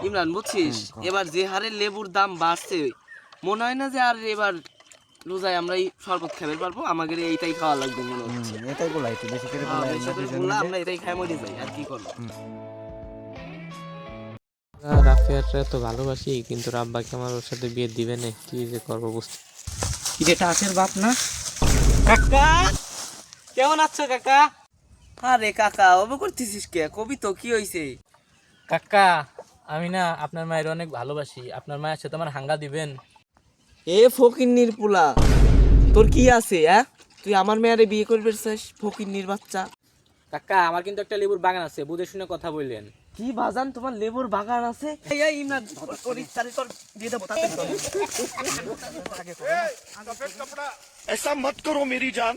ইমরান বুঝছিস এবার যে হারে লেবুর দাম বাড়ছে মনে হয় না যে আর এবার রোজায় আমরা এই শরবত খেতে পারবো আমাদের এইটাই খাওয়া লাগবে মনে হচ্ছে এটাই বলাই তো বেশি করে বলাই বেশি করে বললাম, আমরা এটাই খাই মরে যাই আর কি করবো। রাফিয়াটা তো ভালোবাসি কিন্তু রাব্বাকে আমার ওর সাথে বিয়ে দিবে না, কি যে করবো বুঝতে। এটা আসের বাপ না? কাকা কেমন আছো কাকা? আরে কাকা ওবে করতেছিস কে? কবি তো কি হইছে? কাকা আমি না আপনার মায়ের অনেক ভালোবাসি, আপনার মায়ের সাথে আমার হাঙ্গা দিবেন? এ ফকিন্নির পুলা, তোর কি আছে তুই আমার মেয়ারে বিয়ে করবে চাস? ফকিন্নির বাচ্চা। কাকা আমার কিন্তু একটা লেবুর বাগান আছে, বুঝে শুনে কথা বললেন। কি বাজান তোমার লেবুর বাগান আছে? এই ইমরান তোর ইচ্ছারে তোর দিয়ে দেবো তাতে ऐसा मत करो मेरी जान।